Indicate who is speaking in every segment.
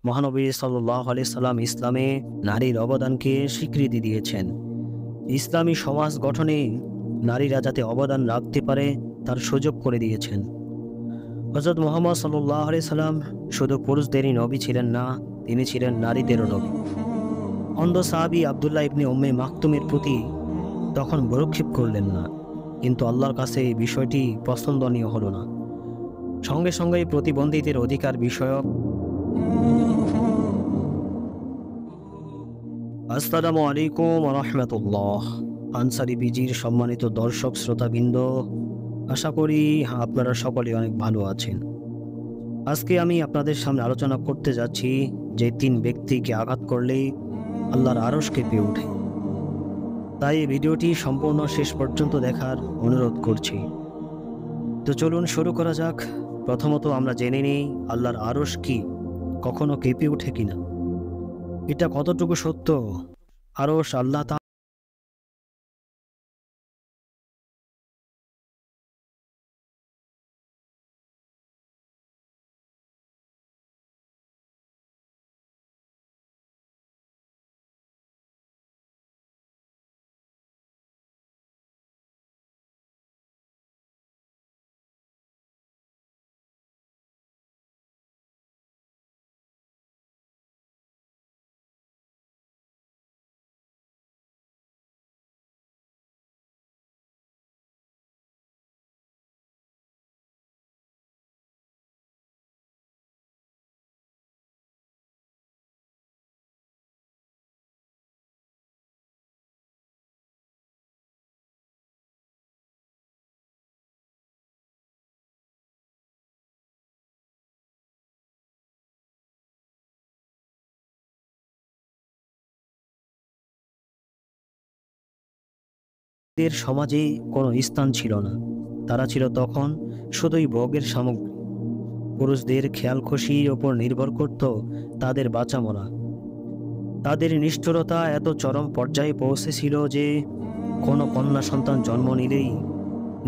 Speaker 1: মহানবী সাল্লাল্লাহু আলাইহি সাল্লাম ইসলামে নারীর অবদানকে স্বীকৃতি দিয়েছেন। ইসলামী সমাজ গঠনে নারীরা যাতে অবদান রাখতে পারে তার সুযোগ করে দিয়েছেন। হযরত মুহাম্মদ সাল্লাল্লাহু আলাইহি সাল্লাম শুধু পুরুষদেরই নবী ছিলেন না, তিনি ছিলেন নারীদেরও নবী। অন্ধ সাহাবী আব্দুল্লাহ ইবনে উম্মে মাকতুমের প্রতি তখন ভ্রুক্ষেপ করলেন না, কিন্তু আল্লাহর কাছে এই বিষয়টি পছন্দনীয় হলো না। সঙ্গে সঙ্গেই প্রতিবন্ধীদের অধিকার বিষয়ক আসসালামু আলাইকুম ওয়া রাহমাতুল্লাহ। আনসারি বিজির সম্মানিত দর্শক শ্রোতাবৃন্দ, আশা করি আপনারা সকলে অনেক ভালো আছেন। আজকে আমি আপনাদের সামনে আলোচনা করতে যাচ্ছি যে তিন ব্যক্তিকে আঘাত করলেই আল্লাহর আরশ কেঁপে ওঠে। তাই এই ভিডিওটি সম্পূর্ণ শেষ পর্যন্ত দেখার অনুরোধ করছি। তো চলুন শুরু করা যাক। প্রথমত আমরা জেনে নিই আল্লাহর আরশ কি, কখনো কেঁপে ওঠে কিনা, এটা কতটুকু সত্য। আরশ আল্লাহ তাদের সমাজে কোনো স্থান ছিল না। তারা ছিল তখন শুধুই ভোগের সামগ্রী। পুরুষদের খেয়াল খুশির ওপর নির্ভর করত তাদের বাঁচা মরা। তাদের নিষ্ঠুরতা এত চরম পর্যায়ে পৌঁছেছিল যে কোনো কন্যা সন্তান জন্ম নিলেই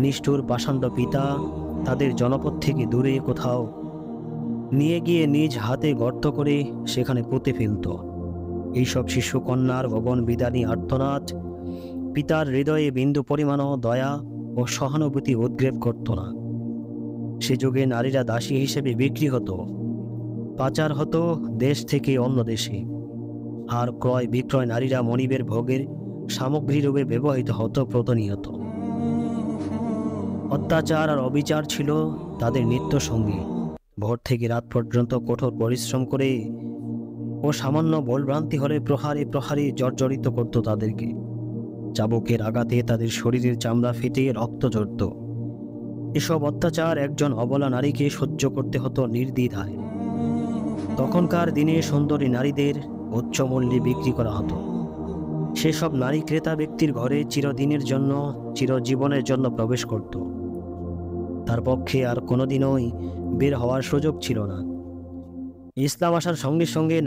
Speaker 1: নিষ্ঠুর পাষণ্ড পিতা তাদের জনপদ থেকে দূরে কোথাও নিয়ে গিয়ে নিজ হাতে গর্ত করে সেখানে পুঁতে ফেলত। এইসব শিশু কন্যার ভবন বিদারী আর্তনাদ পিতার হৃদয়ে বিন্দু পরিমাণও দয়া ও সহানুভূতি উদ্গ্রেপ করত না। সে যুগে নারীরা দাসী হিসেবে বিক্রি হতো, পাচার হতো দেশ থেকে অন্য দেশে, আর ক্রয় বিক্রয় নারীরা মনিবের ভোগের সামগ্রী রূপে ব্যবহৃত হতো প্রতিনিয়ত। অত্যাচার আর অবিচার ছিল তাদের নিত্য সঙ্গী। ভোর থেকে রাত পর্যন্ত কঠোর পরিশ্রম করে ও সামান্য ভুলভ্রান্তি হলে প্রহারে প্রহারে জর্জরিত করত তাদেরকে। চাবুকের আঘাতে তাদের শরীরের চামড়া ফেটে রক্ত ঝরত। এসব অত্যাচার একজন অবলা নারীকে সহ্য করতে হতো নির্দ্বিধায়। তখনকার দিনে সুন্দরী নারীদের উচ্চ মূল্যে বিক্রি করা হতো। সেসব নারী ক্রেতা ব্যক্তির ঘরে চিরদিনের জন্য, চিরজীবনের জন্য প্রবেশ করত। তার পক্ষে আর কোনোদিনই বের হওয়ার সুযোগ ছিল না। ইসলাম আসার সঙ্গে সঙ্গে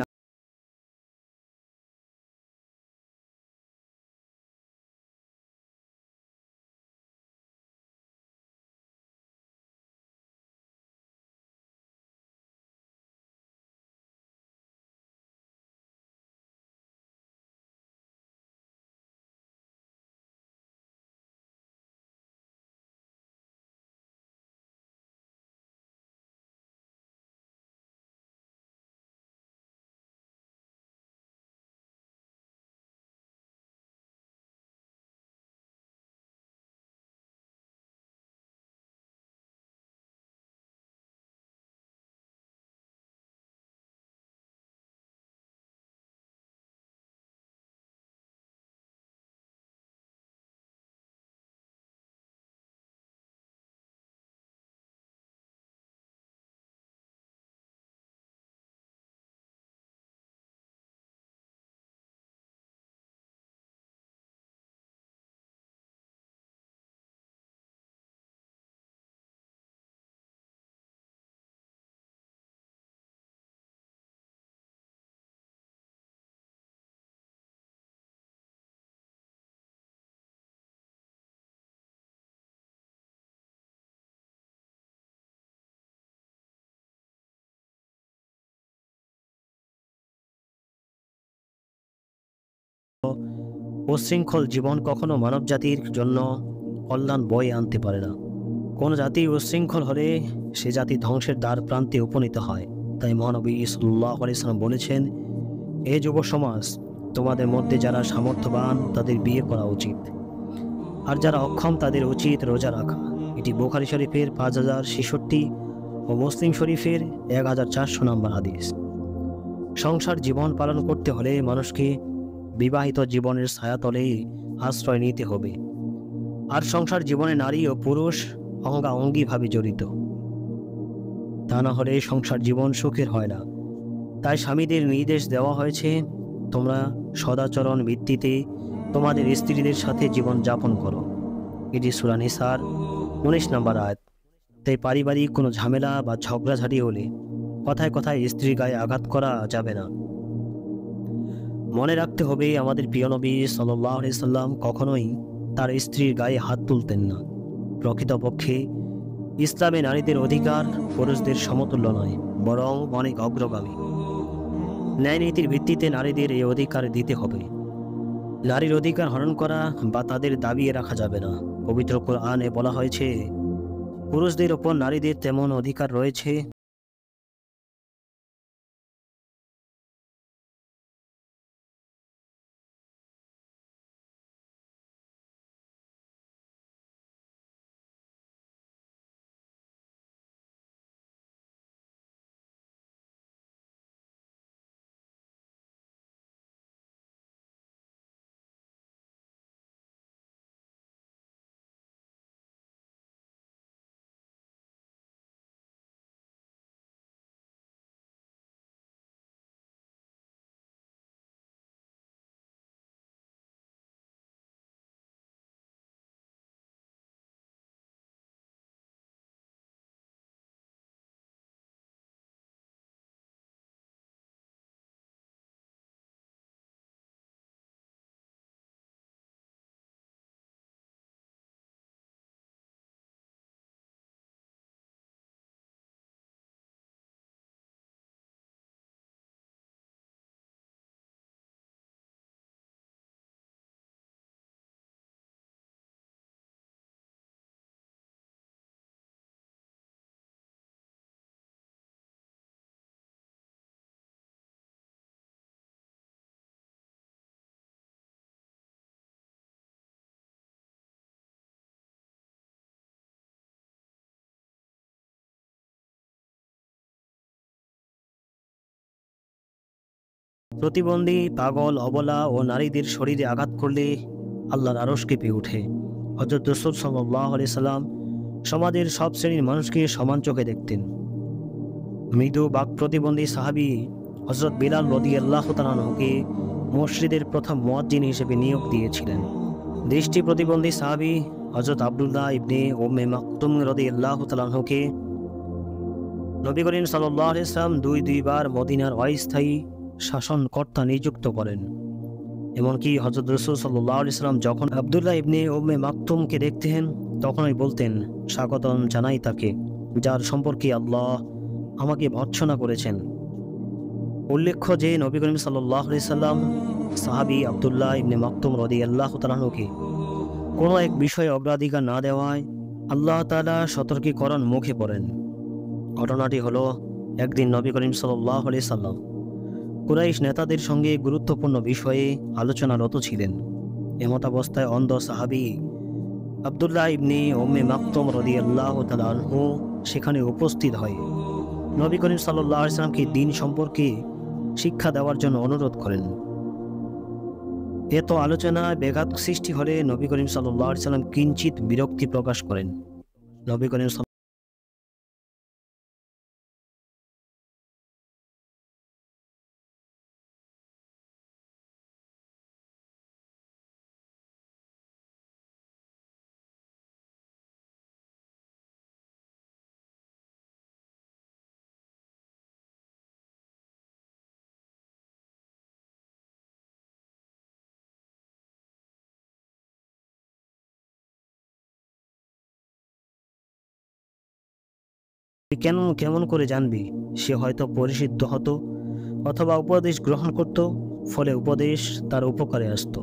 Speaker 1: উচ্ছৃঙ্খল জীবন কখনো মানবজাতির জন্য কল্যাণ বয়ে আনতে পারে না। কোন জাতি উচ্ছৃঙ্খল হলে সে জাতি ধ্বংসের দ্বার প্রান্তে উপনীত হয়। তাই মহানবী সাল্লাল্লাহু আলাইহি ওয়াসাল্লাম বলেছেন, হে যুব সমাজ, তোমাদের মধ্যে যারা সামর্থ্যবান তাদের বিয়ে করা উচিত, আর যারা অক্ষম তাদের উচিত রোজা রাখা। এটি বুখারী শরীফের 5066 ও মুসলিম শরীফের 1400 নম্বর হাদিস। সংসার জীবন পালন করতে হলে মানুষকে বিবাহিত জীবনের ছায়াতলেই আশ্রয় নিতে হবে। আর সংসার জীবনে নারী ও পুরুষ অঙ্গাঅঙ্গিভাবে জড়িত, তা না হলে সংসার জীবন সুখের হয় না। তাই স্বামীদের নির্দেশ দেওয়া হয়েছে, তোমরা সদাচরণ ভিত্তিতে তোমাদের স্ত্রীদের সাথে জীবন যাপন করো। এটি সূরা নিসার 19 নম্বর আয়াত। তাই পারিবারিক কোনো ঝামেলা বা ঝগড়াঝাটি হলে কথায় কথায় স্ত্রীর গায়ে আঘাত করা যাবে না। মনে রাখতে হবে, আমাদের প্রিয় নবী সাল্লাল্লাহু আলাইহি সাল্লাম কখনোই তার স্ত্রীর গায়ে হাত তুলতেন না। প্রকৃতপক্ষে ইসলামে নারীদের অধিকার পুরুষদের সমতুল্য নয়, বরং অনেক অগ্রগামী। ন্যায়নীতির ভিত্তিতে নারীদের এই অধিকার দিতে হবে। নারীর অধিকার হরণ করা বা তাদের দাবিয়ে রাখা যাবে না। পবিত্র কোরআনে বলা হয়েছে, পুরুষদের ওপর নারীদের তেমন অধিকার রয়েছে প্রতিবন্ধী, পাগল, অবলা ও নারীদের শরীরে আঘাত করলে আল্লাহর আরশ কেঁপে ওঠে। হযরত রাসূল সাল্লাল্লাহু আলাইহি সাল্লাম সমাজের সব শ্রেণীর মানুষকে সমান চোখে দেখতেন। মৃদু বাক প্রতিবন্ধী সাহাবী হযরত বিলাল রাদিয়াল্লাহু তাআলা আনহুকে মসজিদের প্রথম মুয়াজ্জিন হিসেবে নিয়োগ দিয়েছিলেন। দৃষ্টি প্রতিবন্ধী সাহাবী হযরত আব্দুল্লাহ ইবনে উম্মে মাকতুম রাদিয়াল্লাহু তাআলা আনহুকে নবী করিম সাল্লাল্লাহু আলাইহি সাল্লাম দুইবার মদিনার অস্থায়ী শাসনকর্তা নিযুক্ত করেন। এমনকি হযরত রাসূল সাল্লাল্লাহু আলাইহি সাল্লাম যখন আব্দুল্লাহ ইবনে উম্মে মাকতুমকে দেখতেন, তখনই বলতেন, স্বাগতম জানাই তাকে যার সম্পর্কে আল্লাহ আমাকে ভর্ৎসনা করেছেন। উল্লেখ্য যে নবী করিম সাল্লাল্লাহু আলাইহি সাল্লাম সাহাবী আব্দুল্লাহ ইবনে মাকতুম রাদিয়াল্লাহু তাআলা আনহুকে কোনো এক বিষয়ে অগ্রাধিকার না দেওয়ায় আল্লাহ তাআলা সতর্কীকরণ মুখে পড়েন। ঘটনাটি হলো, একদিন নবী করিম সাল্লাল্লাহু আলাইহি সাল্লাম কুরাইশ নেতাদের সঙ্গে গুরুত্বপূর্ণ বিষয়ে আলোচনারত ছিলেন। এমতাবস্থায় অন্ধ সাহাবী আব্দুল্লাহ ইবনে উম্মে মাকতুম রাদিয়াল্লাহু তাআলা আনহু সেখানে উপস্থিত হয় নবী করিম সাল্লাল্লাহু আলাইহি সাল্লামকে দ্বীন সম্পর্কে শিক্ষা দেওয়ার জন্য অনুরোধ করেন। এত আলোচনায় ব্যাঘাত সৃষ্টি হলে নবী করিম সাল্লাল্লাহু আলাইহি সাল্লাম কিঞ্চিত বিরক্তি প্রকাশ করেন। নবী করিম কেমন করে জানবি? সে হয়তো পরিশুদ্ধ হতো অথবা উপদেশ গ্রহণ করত, ফলে উপদেশ তার উপকারে আসত।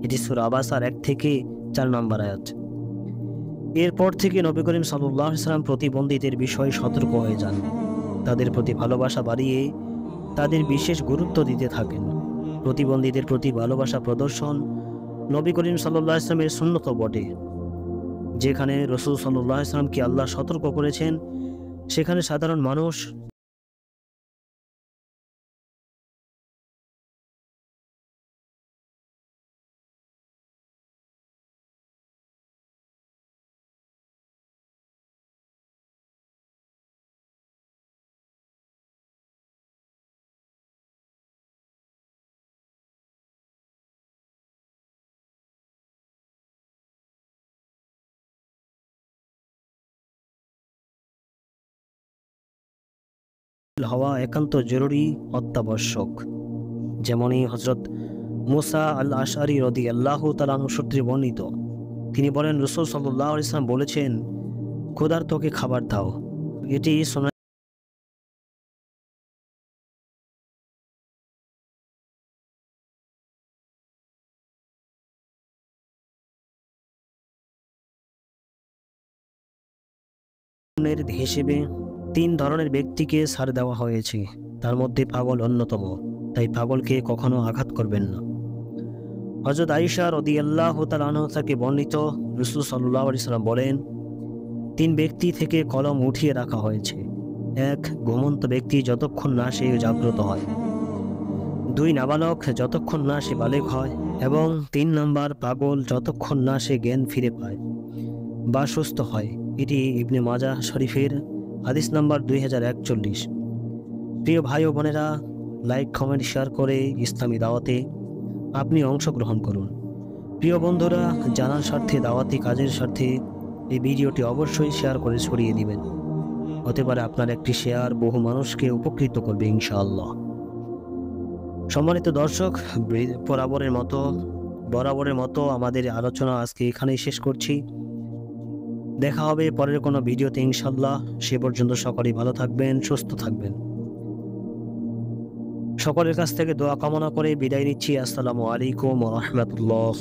Speaker 1: এটি সূরা আবাসার 1 থেকে 4 নম্বর আয়াত। এরপর থেকে নবী করিম সাল্লাল্লাহু আলাইহি ওয়াসাল্লাম প্রতিবন্ধীদের বিষয়ে সতর্ক হয়ে যান। তাদের প্রতি ভালোবাসা বাড়িয়ে তাদের বিশেষ গুরুত্ব দিতে থাকেন। প্রতিবন্ধীদের প্রতি ভালোবাসা প্রদর্শন নবী করিম সাল্লাল্লাহু আলাইহি ওয়াসাল্লামের সুন্নত বটে। যেখানে রাসূল সাল্লাল্লাহু আলাইহি ওয়াসাল্লামকে আল্লাহ সতর্ক করেছেন, সেখানে সাধারণ মানুষ হওয়া একান্ত জরুরি, অত্যাবশ্যক। যেমনই হযরত মুসা আল আশআরী রাদিয়াল্লাহু তাআলা আনহু সূত্রে বর্ণিত, তিনি বলেন রাসূল সাল্লাল্লাহু আলাইহি ওয়াসাল্লাম বলেছেন, ক্ষুধার্তকে খাবার দাও। এটি সুন্নাহ হিসেবে 3 ধরনের ব্যক্তিকে ছাড় দেওয়া হয়েছে, তার মধ্যে পাগল অন্যতম। তাই পাগলকে কখনো আঘাত করবেন না। হযরত আয়েশা রাদিয়াল্লাহু তাআলা আনহা থেকে বর্ণিত, রাসূল সাল্লাল্লাহু আলাইহি ওয়াসাল্লাম বলেন, 3 ব্যক্তি থেকে কলম উঠিয়ে রাখা হয়েছে। 1, ঘুমন্ত ব্যক্তি যতক্ষণ না সে জাগ্রত হয়। 2, নাবালক যতক্ষণ না সে বালেগ হয়। এবং 3 নম্বর, পাগল যতক্ষণ না সে জ্ঞান ফিরে পায় বা সুস্থ হয়। এটি ইবনে মাজাহ শরীফের হাদিস নাম্বার 2041। প্রিয় ভাই ও বোনেরা, লাইক, কমেন্ট, শেয়ার করে ইসলামী দাওয়াতে আপনি অংশগ্রহণ করুন। প্রিয় বন্ধুরা, জানার স্বার্থে, দাওয়াতি কাজের স্বার্থে এই ভিডিওটি অবশ্যই শেয়ার করে ছড়িয়ে দিবেন। হতে পারে আপনার একটি শেয়ার বহু মানুষকে উপকৃত করবে ইনশাআল্লাহ। সম্মানিত দর্শক, বরাবরের মতো আমাদের আলোচনা আজকে এখানেই শেষ করছি। দেখা হবে পরের কোনো ভিডিওতে ইনশাআল্লাহ। সে পর্যন্ত সকলেই ভালো থাকবেন, সুস্থ থাকবেন। সকলের কাছ থেকে দোয়া কামনা করে বিদায় নিচ্ছি। আসসালামু আলাইকুম ওয়া রাহমাতুল্লাহ।